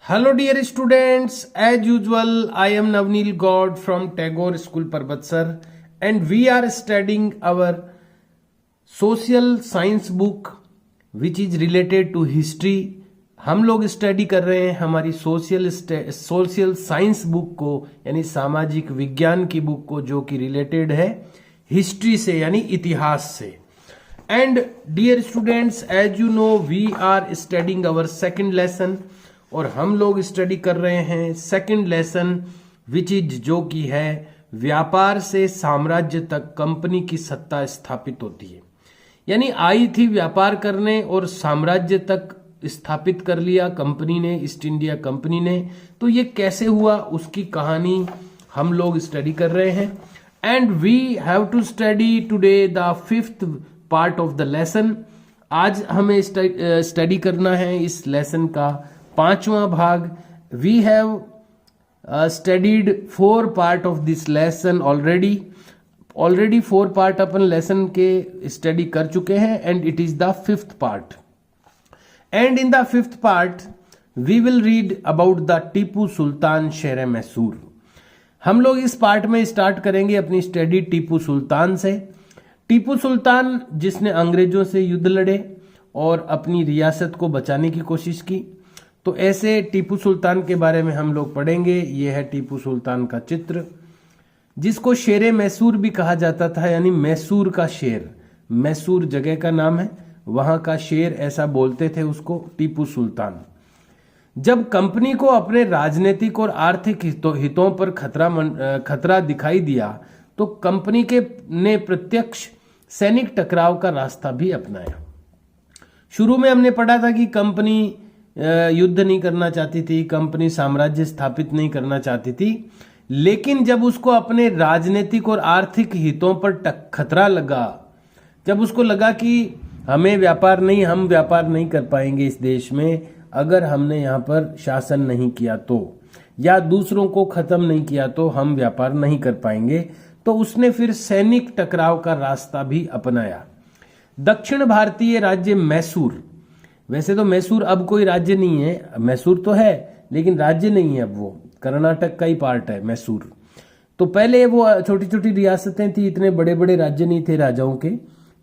Hello dear students, as usual I am Navneel God from Tagore School Parbatsar and we are studying our social science book which is related to history. हम लोग study कर रहे हैं हमारी social science book को यानी सामाजिक विज्ञान की बुक को जो कि रिलेटेड है हिस्ट्री से यानी इतिहास से. And dear students, as you know we are studying our second lesson और हम लोग स्टडी कर रहे हैं सेकंड लेसन विच इज जो कि है व्यापार से साम्राज्य तक कंपनी की सत्ता स्थापित होती है. यानी आई थी व्यापार करने और साम्राज्य तक स्थापित कर लिया कंपनी ने, ईस्ट इंडिया कंपनी ने. तो ये कैसे हुआ उसकी कहानी हम लोग स्टडी कर रहे हैं. And we have to study today the 5th part of the lesson. आज हमें स्टडी करना है इस लेसन का 5वां भाग. We have studied 4 part of this lesson already 4 part अपन लेसन के स्टडी कर चुके हैं and it is the 5th part. And in the 5th part we will read about the Tipu Sultan शेर मैसूर. हम लोग इस पार्ट में स्टार्ट करेंगे अपनी स्टडी टीपू सुल्तान से. टीपू सुल्तान जिसने अंग्रेजों से युद्ध लड़े और अपनी रियासत को बचाने की कोशिश की. तो ऐसे टीपू सुल्तान के बारे में हम लोग पढ़ेंगे. यह है टीपू सुल्तान का चित्र जिसको शेर मैसूर भी कहा जाता था, यानी मैसूर का शेर. मैसूर जगह का नाम है, वहां का शेर ऐसा बोलते थे उसको टीपू सुल्तान. जब कंपनी को अपने राजनीतिक और आर्थिक हितों पर खतरा दिखाई दिया तो कंपनी के ने प्रत्यक्ष सैनिक टकराव का रास्ता भी अपनाया. शुरू में हमने पढ़ा था कि कंपनी युद्ध नहीं करना चाहती थी, कंपनी साम्राज्य स्थापित नहीं करना चाहती थी. लेकिन जब उसको अपने राजनीतिक और आर्थिक हितों पर खतरा लगा, जब उसको लगा कि हम व्यापार नहीं कर पाएंगे इस देश में अगर हमने यहाँ पर शासन नहीं किया तो, या दूसरों को खत्म नहीं किया तो हम व्यापार नहीं कर पाएंगे. तो उसने फिर सैनिक टकराव का रास्ता भी अपनाया. दक्षिण भारतीय राज्य मैसूर, वैसे तो मैसूर अब कोई राज्य नहीं है, मैसूर तो है लेकिन राज्य नहीं है, अब वो कर्नाटक का ही पार्ट है मैसूर. तो पहले वो छोटी छोटी रियासतें थी, इतने बड़े बड़े राज्य नहीं थे राजाओं के.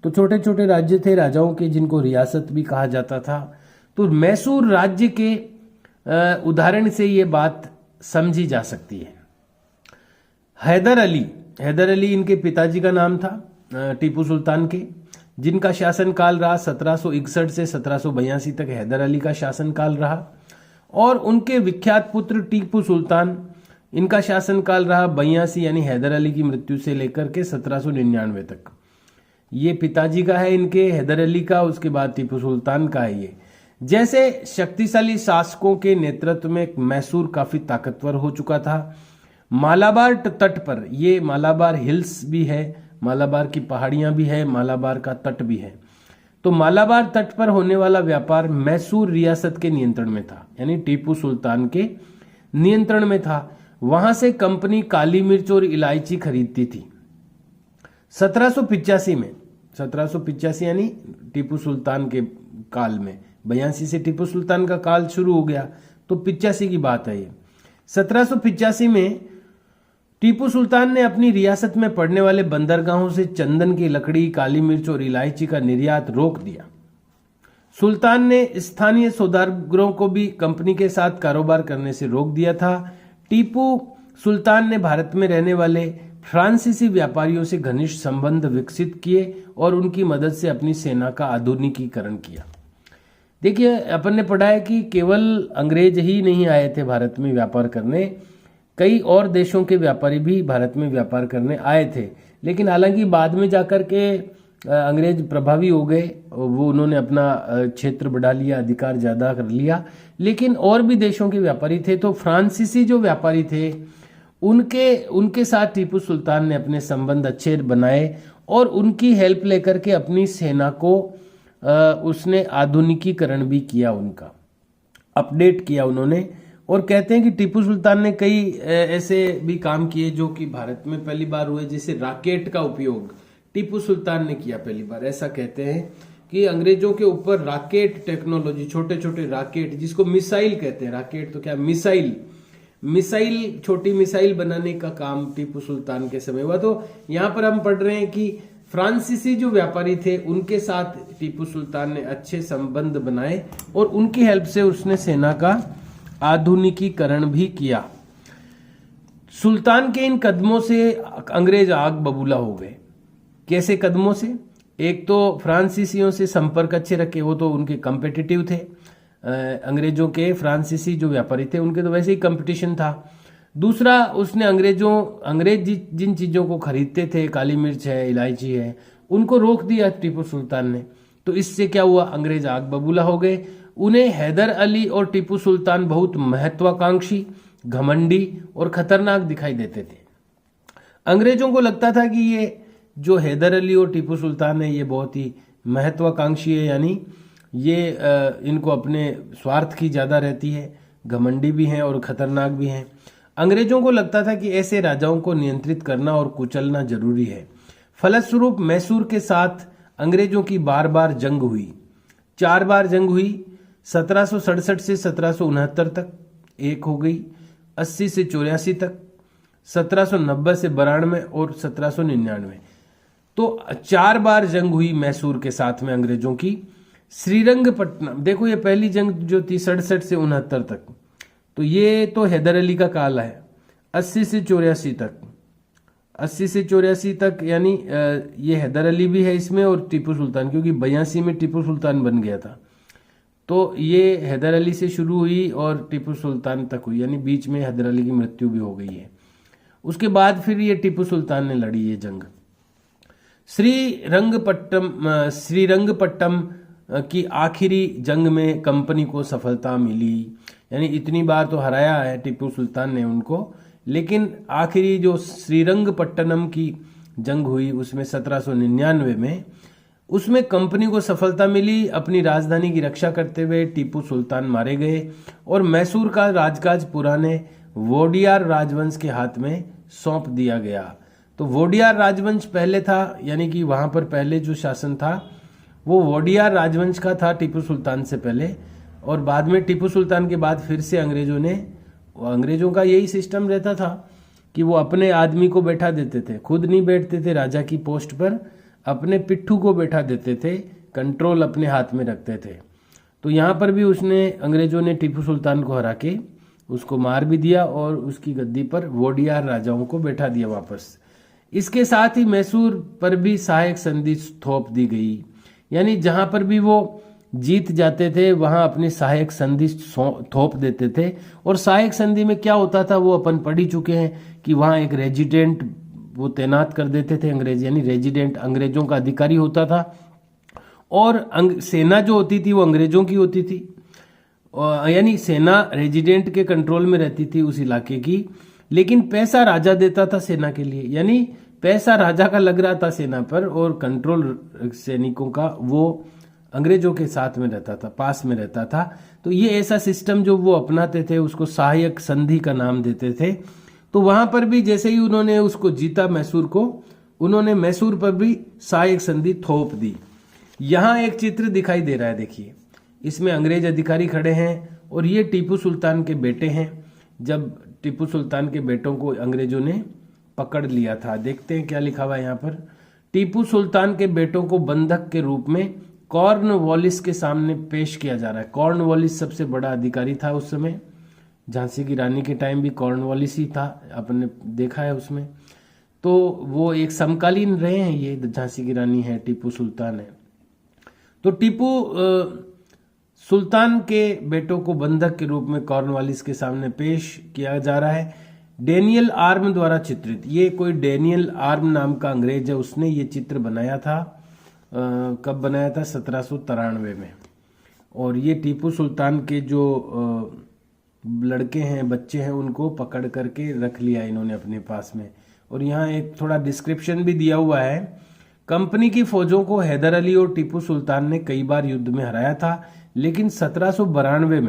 तो छोटे छोटे राज्य थे राजाओं के जिनको रियासत भी कहा जाता था. तो मैसूर राज्य के उदाहरण से ये बात समझी जा सकती है. हैदर अली इनके पिताजी का नाम था टीपू सुल्तान के, जिनका शासनकाल रहा 1761 से 1782 तक हैदर अली का शासनकाल रहा. और उनके विख्यात पुत्र टीपू सुल्तान, इनका शासनकाल रहा 82 यानी हैदर अली की मृत्यु से लेकर के 1799 तक. ये पिताजी का है इनके हैदर अली का, उसके बाद टीपू सुल्तान का है ये. जैसे शक्तिशाली शासकों के नेतृत्व में मैसूर काफी ताकतवर हो चुका था. मालाबार तट पर, ये मालाबार हिल्स भी है, मालाबार की पहाड़ियां भी है, मालाबार का तट भी है. तो मालाबार तट पर होने वाला व्यापार मैसूर रियासत के नियंत्रण में था, यानी टीपू सुल्तान के नियंत्रण में था. वहां से कंपनी काली मिर्च और इलायची खरीदती थी. 1785 यानी टीपू सुल्तान के काल में, 82 से टीपू सुल्तान का काल शुरू हो गया तो 85 की बात है ये. 1785 में टीपू सुल्तान ने अपनी रियासत में पड़ने वाले बंदरगाहों से चंदन की लकड़ी, काली मिर्च और इलायची का निर्यात रोक दिया. सुल्तान ने स्थानीय सौदागरों को भी कंपनी के साथ कारोबार करने से रोक दिया था. टीपू सुल्तान ने भारत में रहने वाले फ्रांसीसी व्यापारियों से घनिष्ठ संबंध विकसित किए और उनकी मदद से अपनी सेना का आधुनिकीकरण किया. देखिए, अपन ने पढ़ा है कि केवल अंग्रेज ही नहीं आए थे भारत में व्यापार करने, कई और देशों के व्यापारी भी भारत में व्यापार करने आए थे. लेकिन हालांकि बाद में जाकर के अंग्रेज प्रभावी हो गए, वो उन्होंने अपना क्षेत्र बढ़ा लिया, अधिकार ज्यादा कर लिया. लेकिन और भी देशों के व्यापारी थे. तो फ्रांसीसी जो व्यापारी थे उनके साथ टीपू सुल्तान ने अपने संबंध अच्छे बनाए और उनकी हेल्प लेकर के अपनी सेना को उसने आधुनिकीकरण भी किया, उनका अपडेट किया उन्होंने. और कहते हैं कि टीपू सुल्तान ने कई ऐसे भी काम किए जो कि भारत में पहली बार हुए, जैसे रॉकेट का उपयोग टीपू सुल्तान ने किया पहली बार. ऐसा कहते हैं कि अंग्रेजों के ऊपर रॉकेट टेक्नोलॉजी, छोटे छोटे रॉकेट जिसको मिसाइल कहते हैं, रॉकेट तो क्या मिसाइल, मिसाइल छोटी मिसाइल बनाने का काम टीपू सुल्तान के समय हुआ। तो यहाँ पर हम पढ़ रहे हैं कि फ्रांसीसी जो व्यापारी थे उनके साथ टीपू सुल्तान ने अच्छे संबंध बनाए और उनकी हेल्प से उसने सेना का आधुनिकीकरण भी किया। सुल्तान के इन कदमों से अंग्रेज आग बबूला हो गए। कैसे कदमों से? एक तो फ्रांसीसियों से संपर्क अच्छे रखे, वो तो उनके कम्पिटिटिव थे। अंग्रेजों के फ्रांसीसी जो व्यापारी थे उनके तो वैसे ही कंपटीशन था। दूसरा, उसने अंग्रेज जिन चीजों को खरीदते थे, काली मिर्च है, इलायची है, उनको रोक दिया टीपू सुल्तान ने। तो इससे क्या हुआ? अंग्रेज आग बबूला हो गए। उन्हें हैदर अली और टीपू सुल्तान बहुत महत्वाकांक्षी, घमंडी और खतरनाक दिखाई देते थे। अंग्रेजों को लगता था कि ये जो हैदर अली और टीपू सुल्तान है ये बहुत ही महत्वाकांक्षी है, यानी ये इनको अपने स्वार्थ की ज्यादा रहती है, घमंडी भी हैं और खतरनाक भी हैं। अंग्रेजों को लगता था कि ऐसे राजाओं को नियंत्रित करना और कुचलना जरूरी है। फलस्वरूप मैसूर के साथ अंग्रेजों की बार बार जंग हुई। 4 बार जंग हुई। 1767 से 1769 तक एक हो गई, 80 से 84 तक, 1790 से 92 और 1799। तो 4 बार जंग हुई मैसूर के साथ में अंग्रेजों की। श्रीरंगपट्टनम, देखो ये पहली जंग जो थी 67 से 69 तक, तो ये तो हैदर अली का काल है। 80 से 84 तक, 80 से 84 तक यानी ये हैदर अली भी है इसमें और टीपू सुल्तान, क्योंकि 82 में टीपू सुल्तान बन गया था। तो ये हैदर अली से शुरू हुई और टीपू सुल्तान तक हुई, यानी बीच में हैदर अली की मृत्यु भी हो गई है। उसके बाद फिर ये टीपू सुल्तान ने लड़ी ये जंग। श्रीरंगपट्टम की आखिरी जंग में कंपनी को सफलता मिली, यानी इतनी बार तो हराया है टीपू सुल्तान ने उनको, लेकिन आखिरी जो श्रीरंगपट्टनम की जंग हुई उसमें 1799 में, उसमें कंपनी को सफलता मिली। अपनी राजधानी की रक्षा करते हुए टीपू सुल्तान मारे गए और मैसूर का राजकाज पुराने वोडियार राजवंश के हाथ में सौंप दिया गया। तो वोडियार राजवंश पहले था, यानी कि वहां पर पहले जो शासन था वो वोडियार राजवंश का था टीपू सुल्तान से पहले, और बाद में टीपू सुल्तान के बाद फिर से अंग्रेजों का यही सिस्टम रहता था कि वो अपने आदमी को बैठा देते थे, खुद नहीं बैठते थे राजा की पोस्ट पर, अपने पिट्ठू को बैठा देते थे, कंट्रोल अपने हाथ में रखते थे। तो यहाँ पर भी अंग्रेजों ने टीपू सुल्तान को हरा के उसको मार भी दिया और उसकी गद्दी पर वोडियार राजाओं को बैठा दिया वापस। इसके साथ ही मैसूर पर भी सहायक संधि थोप दी गई, यानी जहां पर भी वो जीत जाते थे वहां अपनी सहायक संधि थोप देते थे। और सहायक संधि में क्या होता था वो अपन पढ़ ही चुके हैं कि वहां एक रेजिडेंट वो तैनात कर देते थे अंग्रेज, यानी रेजिडेंट अंग्रेजों का अधिकारी होता था और सेना जो होती थी वो अंग्रेजों की होती थी, यानी सेना रेजिडेंट के कंट्रोल में रहती थी उस इलाके की, लेकिन पैसा राजा देता था सेना के लिए, यानी पैसा राजा का लग रहा था सेना पर और कंट्रोल सैनिकों का वो अंग्रेजों के साथ में रहता था, पास में रहता था। तो ये ऐसा सिस्टम जो वो अपनाते थे उसको सहायक संधि का नाम देते थे। तो वहां पर भी जैसे ही उन्होंने उसको जीता मैसूर को, उन्होंने मैसूर पर भी सहायक संधि थोप दी। यहाँ एक चित्र दिखाई दे रहा है, देखिए इसमें अंग्रेज अधिकारी खड़े हैं और ये टीपू सुल्तान के बेटे हैं। जब टीपू सुल्तान के बेटों को अंग्रेजों ने पकड़ लिया था, देखते हैं क्या लिखा हुआ है यहाँ पर। टीपू सुल्तान के बेटों को बंधक के रूप में कॉर्नवालिस के सामने पेश किया जा रहा है। कॉर्नवालिस सबसे बड़ा अधिकारी था उस समय, झांसी की रानी के टाइम भी कॉर्नवालिस ही था, आपने देखा है उसमें। तो वो एक समकालीन रहे हैं, ये झांसी की रानी है, टीपू सुल्तान है। तो टीपू सुल्तान के बेटों को बंधक के रूप में कॉर्नवालिस के सामने पेश किया जा रहा है। डेनियल आर्म द्वारा चित्रित, ये कोई डेनियल आर्म नाम का अंग्रेज है, उसने ये चित्र बनाया था। कब बनाया था? 1793 में। और ये टीपू सुल्तान के जो लड़के हैं, बच्चे हैं, उनको पकड़ करके रख लिया इन्होंने अपने पास में। और यहाँ एक थोड़ा डिस्क्रिप्शन भी दिया हुआ है। कंपनी की फौजों को हैदर अली और टीपू सुल्तान ने कई बार युद्ध में हराया था, लेकिन 1792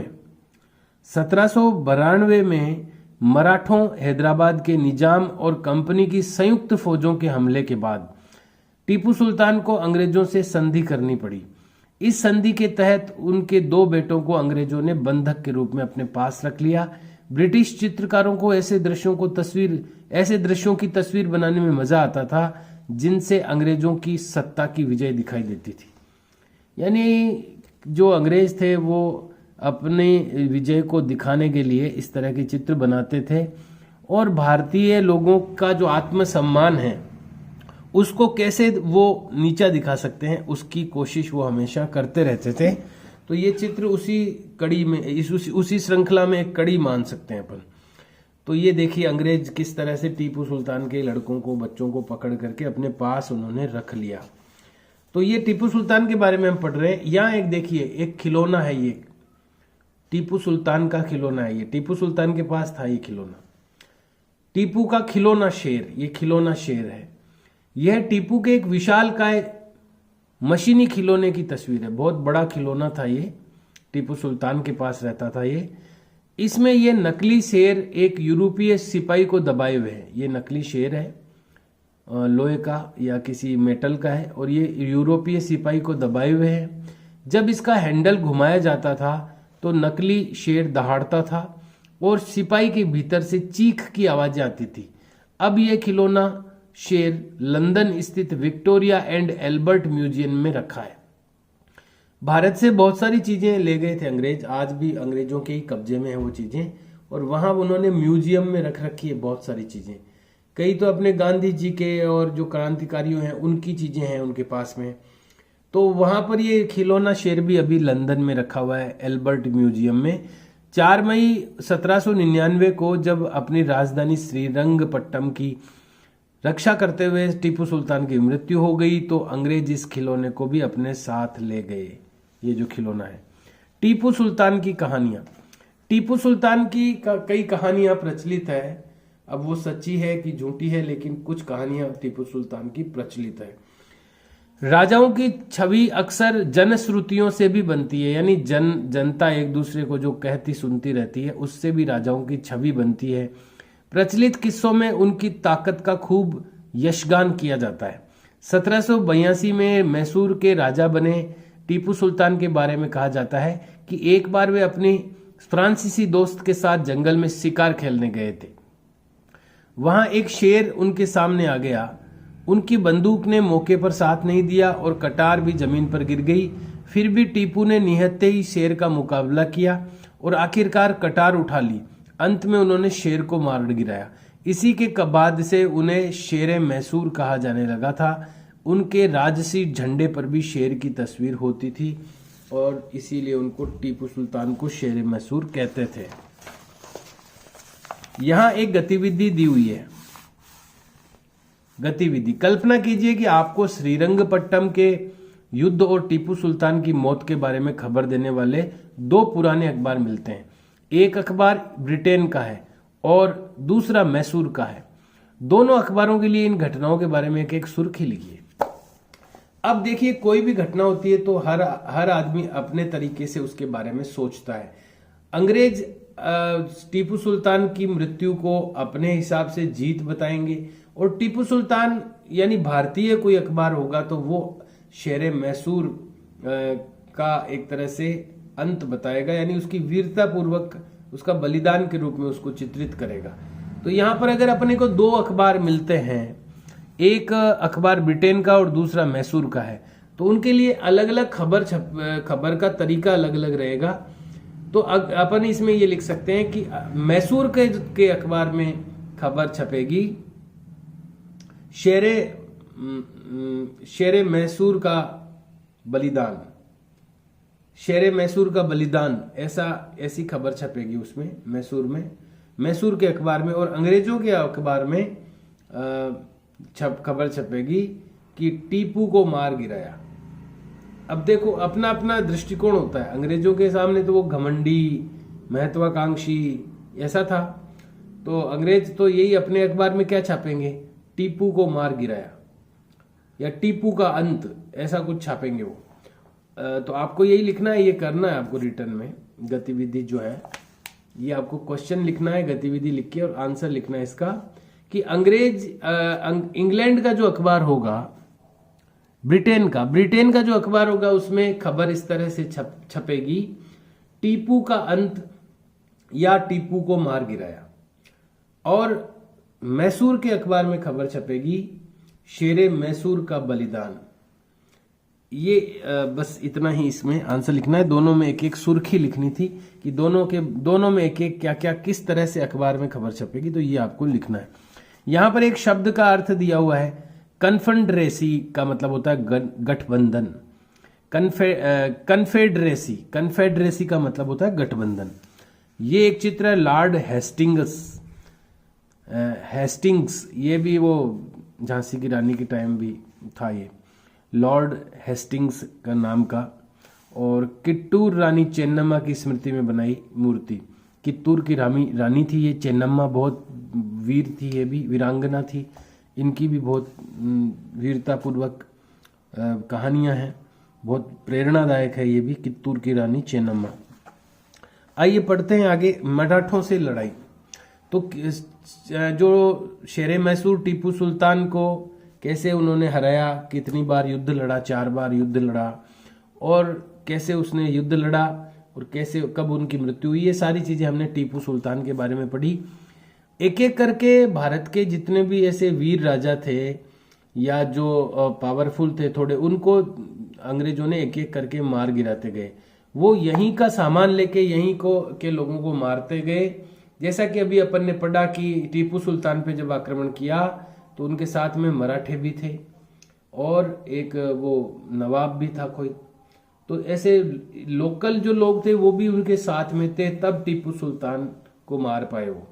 में मराठों, हैदराबाद के निजाम और कंपनी की संयुक्त फौजों के हमले के बाद टीपू सुल्तान को अंग्रेजों से संधि करनी पड़ी। इस संधि के तहत उनके 2 बेटों को अंग्रेजों ने बंधक के रूप में अपने पास रख लिया। ब्रिटिश चित्रकारों को ऐसे दृश्यों की तस्वीर बनाने में मजा आता था जिनसे अंग्रेजों की सत्ता की विजय दिखाई देती थी। यानी जो अंग्रेज थे वो अपने विजय को दिखाने के लिए इस तरह के चित्र बनाते थे और भारतीय लोगों का जो आत्मसम्मान है उसको कैसे वो नीचा दिखा सकते हैं उसकी कोशिश वो हमेशा करते रहते थे। तो ये चित्र उसी कड़ी में उसी श्रृंखला में एक कड़ी मान सकते हैं अपन। तो ये देखिए अंग्रेज किस तरह से टीपू सुल्तान के लड़कों को बच्चों को पकड़ करके अपने पास उन्होंने रख लिया। तो ये टीपू सुल्तान के बारे में हम पढ़ रहे हैं। यहाँ एक देखिए एक खिलौना है, ये टीपू सुल्तान का खिलौना है। ये टीपू सुल्तान के पास था ये खिलौना, टीपू का खिलौना शेर। ये खिलौना शेर है। यह टीपू के एक विशालकाय मशीनी खिलौने की तस्वीर है। बहुत बड़ा खिलौना था ये, टीपू सुल्तान के पास रहता था ये। इसमें ये नकली शेर एक यूरोपीय सिपाही को दबाए हुए है। ये नकली शेर है, लोहे का या किसी मेटल का है और ये यूरोपीय सिपाही को दबाए हुए है। जब इसका हैंडल घुमाया जाता था तो नकली शेर दहाड़ता था और सिपाही के भीतर से चीख की आवाजें आती थी। अब यह खिलौना शेर लंदन स्थित विक्टोरिया एंड एल्बर्ट म्यूजियम में रखा है। भारत से बहुत सारी चीजें ले गए थे अंग्रेज, आज भी अंग्रेजों के ही कब्जे में है वो चीजें, और वहां उन्होंने म्यूजियम में रख रखी है बहुत सारी चीजें। कई तो अपने गांधी जी के और जो क्रांतिकारियों हैं उनकी चीजें हैं उनके पास में। तो वहां पर ये खिलौना शेर भी अभी लंदन में रखा हुआ है एल्बर्ट म्यूजियम में। 4 मई 1799 को जब अपनी राजधानी श्रीरंगपट्टम की रक्षा करते हुए टीपू सुल्तान की मृत्यु हो गई तो अंग्रेज इस खिलौने को भी अपने साथ ले गए। ये जो खिलौना है। टीपू सुल्तान की कहानियां। टीपू सुल्तान की कई कहानियां प्रचलित है। अब वो सच्ची है कि झूठी है, लेकिन कुछ कहानियां टीपू सुल्तान की प्रचलित है। राजाओं की छवि अक्सर जनश्रुतियों से भी बनती है, यानी जनता एक दूसरे को जो कहती सुनती रहती है उससे भी राजाओं की छवि बनती है। प्रचलित किस्सों में उनकी ताकत का खूब यशगान किया जाता है। 1782 में मैसूर के राजा बने टीपू सुल्तान के बारे में कहा जाता है कि एक बार वे अपनी फ्रांसीसी दोस्त के साथ जंगल में शिकार खेलने गए थे। वहां एक शेर उनके सामने आ गया। उनकी बंदूक ने मौके पर साथ नहीं दिया और कटार भी जमीन पर गिर गई। फिर भी टीपू ने निहत्ते ही शेर का मुकाबला किया और आखिरकार कटार उठा ली। अंत में उन्होंने शेर को मार गिराया। इसी के बाद से उन्हें शेर मैसूर कहा जाने लगा था। उनके राजसी झंडे पर भी शेर की तस्वीर होती थी और इसीलिए उनको टीपू सुल्तान को शेर मैसूर कहते थे। यहां एक गतिविधि दी हुई है। गतिविधि, कल्पना कीजिए कि आपको श्रीरंगपट्टम के युद्ध और टीपू सुल्तान की मौत के बारे में खबर देने वाले 2 पुराने अखबार मिलते हैं। एक अखबार ब्रिटेन का है और दूसरा मैसूर का है। दोनों अखबारों के लिए इन घटनाओं के बारे में एक सुर्खी लिखिए। अब देखिए, कोई भी घटना होती है तो हर आदमी अपने तरीके से उसके बारे में सोचता है। अंग्रेज टीपू सुल्तान की मृत्यु को अपने हिसाब से जीत बताएंगे और टीपू सुल्तान यानी भारतीय कोई अखबार होगा तो वो शेर मैसूर का एक तरह से अंत बताएगा, यानी उसकी वीरता पूर्वक उसका बलिदान के रूप में उसको चित्रित करेगा। तो यहां पर अगर अपने को 2 अखबार मिलते हैं, एक अखबार ब्रिटेन का और दूसरा मैसूर का है, तो उनके लिए अलग अलग खबर का तरीका अलग अलग रहेगा। तो अपन इसमें ये लिख सकते हैं कि मैसूर के अखबार में खबर छपेगी शेर मैसूर का बलिदान, शेर मैसूर का बलिदान, ऐसी खबर छपेगी उसमें मैसूर में, मैसूर के अखबार में। और अंग्रेजों के अखबार में खबर छपेगी कि टीपू को मार गिराया। अब देखो, अपना अपना दृष्टिकोण होता है। अंग्रेजों के सामने तो वो घमंडी महत्वाकांक्षी ऐसा था, तो अंग्रेज तो यही अपने अखबार में क्या छापेंगे, टीपू को मार गिराया या टीपू का अंत, ऐसा कुछ छापेंगे वो। तो आपको यही लिखना है, ये करना है आपको रिटर्न में। गतिविधि जो है ये आपको क्वेश्चन लिखना है, गतिविधि लिख के और आंसर लिखना है इसका कि इंग्लैंड का जो अखबार होगा, ब्रिटेन का जो अखबार होगा उसमें खबर इस तरह से छपेगी, टीपू का अंत या टीपू को मार गिराया। और मैसूर के अखबार में खबर छपेगी, शेरे मैसूर का बलिदान। ये बस इतना ही इसमें आंसर लिखना है। दोनों में एक एक सुर्खी लिखनी थी कि दोनों में एक एक क्या क्या किस तरह से अखबार में खबर छपेगी, तो ये आपको लिखना है। यहां पर एक शब्द का अर्थ दिया हुआ है, कन्फेडरेसी का मतलब होता है गठबंधन। कन्फेडरेसी का मतलब होता है गठबंधन। ये एक चित्र है लॉर्ड हेस्टिंग्स, ये भी वो झांसी की रानी के टाइम भी था, ये लॉर्ड हेस्टिंग्स का नाम का। और कित्तूर रानी चेन्नम्मा की स्मृति में बनाई मूर्ति। कित्तूर की रानी थी ये चेन्नम्मा, बहुत वीर थी, ये भी वीरांगना थी। इनकी भी बहुत वीरता पूर्वक कहानियां हैं, बहुत प्रेरणादायक है ये भी, कित्तूर की रानी चेन्नम्मा। आइए पढ़ते हैं आगे, मराठों से लड़ाई। तो जो शेरे मैसूर टीपू सुल्तान को कैसे उन्होंने हराया, कितनी बार युद्ध लड़ा, 4 बार युद्ध लड़ा, और कैसे उसने युद्ध लड़ा और कैसे कब उनकी मृत्यु हुई, ये सारी चीजें हमने टीपू सुल्तान के बारे में पढ़ी। एक एक करके भारत के जितने भी ऐसे वीर राजा थे या जो पावरफुल थे थोड़े, उनको अंग्रेजों ने एक एक करके मार गिराते गए। वो यहीं का सामान लेके यहीं को के लोगों को मारते गए। जैसा कि अभी अपन ने पढ़ा कि टीपू सुल्तान पे जब आक्रमण किया तो उनके साथ में मराठे भी थे और एक वो नवाब भी था कोई, तो ऐसे लोकल जो लोग थे वो भी उनके साथ में थे, तब टीपू सुल्तान को मार पाए वो।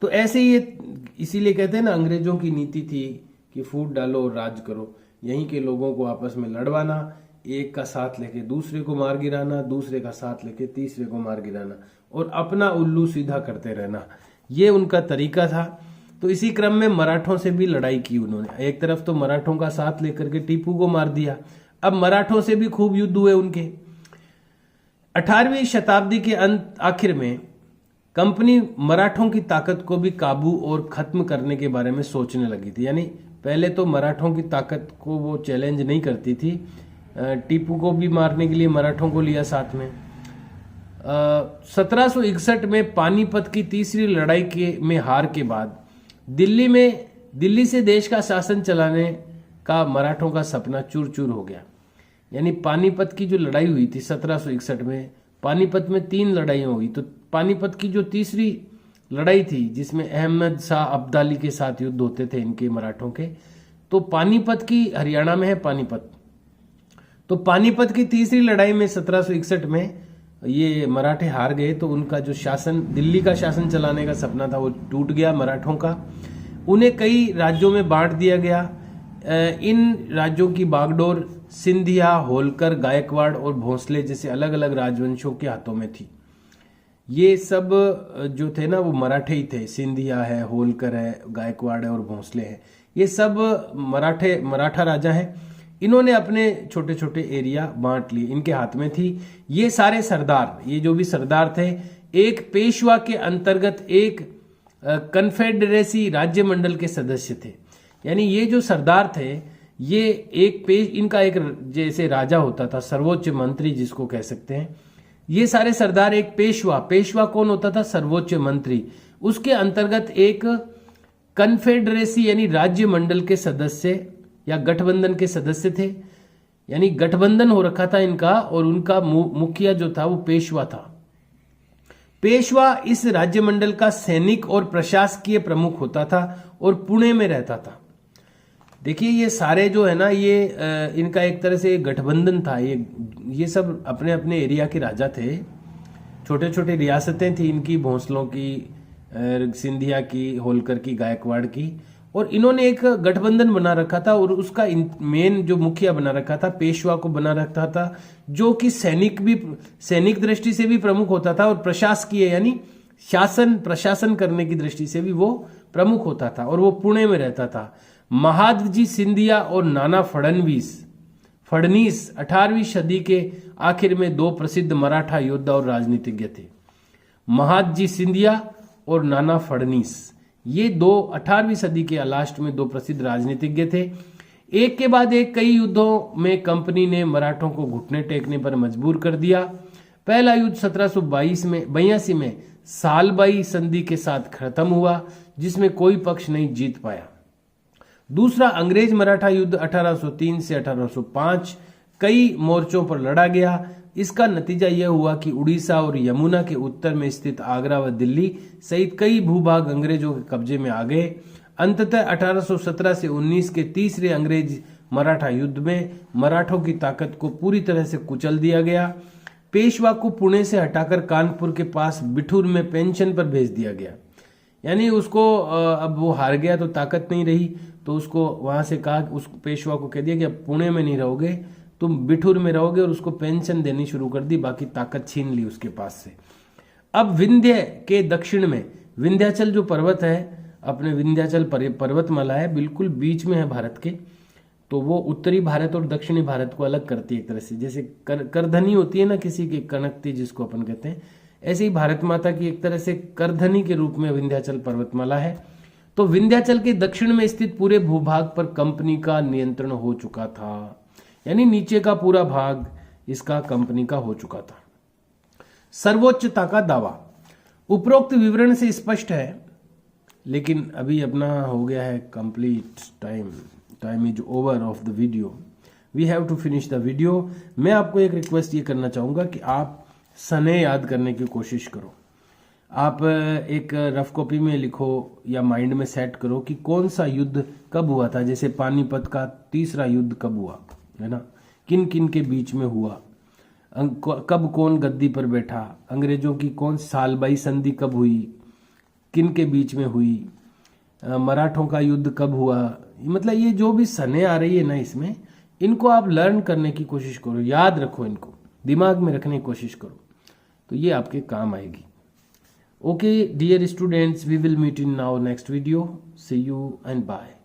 तो ऐसे ये इसीलिए कहते हैं ना, अंग्रेजों की नीति थी कि फूट डालो और राज करो, यहीं के लोगों को आपस में लड़वाना, एक का साथ लेके दूसरे को मार गिराना, दूसरे का साथ लेके तीसरे को मार गिराना और अपना उल्लू सीधा करते रहना, ये उनका तरीका था। तो इसी क्रम में मराठों से भी लड़ाई की उन्होंने। एक तरफ तो मराठों का साथ लेकर के टीपू को मार दिया, अब मराठों से भी खूब युद्ध हुए उनके। 18वीं शताब्दी के अंत आखिर में कंपनी मराठों की ताकत को भी काबू और खत्म करने के बारे में सोचने लगी थी। यानी पहले तो मराठों की ताकत को वो चैलेंज नहीं करती थी, टीपू को भी मारने के लिए मराठों को लिया साथ में। 1761 में पानीपत की तीसरी लड़ाई में हार के बाद दिल्ली से देश का शासन चलाने का मराठों का सपना चूर चूर हो गया। यानी पानीपत की जो लड़ाई हुई थी 1761 में, पानीपत में 3 लड़ाइयां हुई, तो पानीपत की जो तीसरी लड़ाई थी जिसमें अहमद शाह अब्दाली के साथ युद्ध होते थे इनके मराठों के, तो पानीपत की हरियाणा में है पानीपत। तो पानीपत की तीसरी लड़ाई में 1761 में ये मराठे हार गए, तो उनका जो शासन, दिल्ली का शासन चलाने का सपना था वो टूट गया मराठों का। उन्हें कई राज्यों में बांट दिया गया। इन राज्यों की बागडोर सिंधिया, होलकर, गायकवाड़ और भोंसले जैसे अलग अलग राजवंशों के हाथों में थी। ये सब जो थे ना वो मराठे ही थे, सिंधिया है, होलकर है, गायकवाड़ है और भोंसले है, ये सब मराठा राजा हैं। इन्होंने अपने छोटे छोटे एरिया बांट लिए, इनके हाथ में थी। ये सारे सरदार, ये जो भी सरदार थे, एक पेशवा के अंतर्गत एक कन्फेडरेसी राज्य मंडल के सदस्य थे। यानी ये जो सरदार थे, ये इनका एक जैसे राजा होता था, सर्वोच्च मंत्री जिसको कह सकते हैं। ये सारे सरदार एक पेशवा कौन होता था? सर्वोच्च मंत्री। उसके अंतर्गत एक कन्फेडरेसी यानी राज्य मंडल के सदस्य या गठबंधन के सदस्य थे। यानी गठबंधन हो रखा था इनका, और उनका मुखिया जो था वो पेशवा था। पेशवा इस राज्य मंडल का सैनिक और प्रशासकीय प्रमुख होता था और पुणे में रहता था। देखिए ये सारे जो है ना, ये इनका एक तरह से गठबंधन था। ये सब अपने अपने एरिया के राजा थे। छोटे छोटे रियासतें थी इनकी, भोंसलों की, सिंधिया की, होलकर की, गायकवाड़ की, और इन्होंने एक गठबंधन बना रखा था और उसका मेन जो मुखिया बना रखा था पेशवा को बना रखा था, जो कि सैनिक दृष्टि से भी प्रमुख होता था और प्रशासकीय यानी प्रशासन करने की दृष्टि से भी वो प्रमुख होता था, और वो पुणे में रहता था। महादजी सिंधिया और नाना फडनीस 18वीं सदी के आखिर में 2 प्रसिद्ध मराठा योद्धा और राजनीतिज्ञ थे। महादजी सिंधिया और नाना फडनीस, ये 18वीं सदी के लास्ट में 2 प्रसिद्ध राजनीतिज्ञ थे। एक के बाद एक कई युद्धों में कंपनी ने मराठों को घुटने टेकने पर मजबूर कर दिया। पहला युद्ध 1782 में सालबाई संधि के साथ खत्म हुआ, जिसमें कोई पक्ष नहीं जीत पाया। दूसरा अंग्रेज मराठा युद्ध 1803 से 1805 कई मोर्चों पर लड़ा गया। इसका नतीजा यह हुआ कि उड़ीसा और यमुना के उत्तर में स्थित आगरा व दिल्ली सहित कई भूभाग अंग्रेजों के कब्जे में आ गए। अंततः 1817 से 19 के तीसरे अंग्रेज मराठा युद्ध में मराठों की ताकत को पूरी तरह से कुचल दिया गया। पेशवा को पुणे से हटाकर कानपुर के पास बिठूर में पेंशन पर भेज दिया गया। यानी उसको अब वो हार गया तो ताकत नहीं रही, तो उसको वहां से कहा, उस पेशवा को कह दिया कि अब पुणे में नहीं रहोगे, तुम बिठूर में रहोगे, और उसको पेंशन देनी शुरू कर दी, बाकी ताकत छीन ली उसके पास से। अब विंध्य के दक्षिण में विंध्याचल जो पर्वत है, अपने विंध्याचल पर्वतमाला है, बिल्कुल बीच में है भारत के, तो वो उत्तरी भारत और दक्षिणी भारत को अलग करती है एक तरह से। जैसे करधनी होती है ना किसी की, कनकती जिसको अपन कहते हैं, ऐसे ही भारत माता की एक तरह से करधनी के रूप में विंध्याचल पर्वतमाला है। तो विंध्याचल के दक्षिण में स्थित पूरे भूभाग पर कंपनी का नियंत्रण हो चुका था, यानी नीचे का पूरा भाग इसका कंपनी का हो चुका था। सर्वोच्चता का दावा उपरोक्त विवरण से स्पष्ट है, लेकिन अभी अपना हो गया है complete time is over of the video, we have to finish the video. मैं आपको एक रिक्वेस्ट ये करना चाहूंगा कि आप सने याद करने की कोशिश करो। आप एक रफ कॉपी में लिखो या माइंड में सेट करो कि कौन सा युद्ध कब हुआ था। जैसे पानीपत का तीसरा युद्ध कब हुआ, है ना, किन किन के बीच में हुआ, कब कौन गद्दी पर बैठा, अंग्रेजों की कौन सालबाई संधि कब हुई, किन के बीच में हुई, मराठों का युद्ध कब हुआ। मतलब ये जो भी सने आ रही है ना इसमें, इनको आप लर्न करने की कोशिश करो, याद रखो, इनको दिमाग में रखने की कोशिश करो, तो ये आपके काम आएगी। Okay dear students, we will meet in now next video, see you and bye.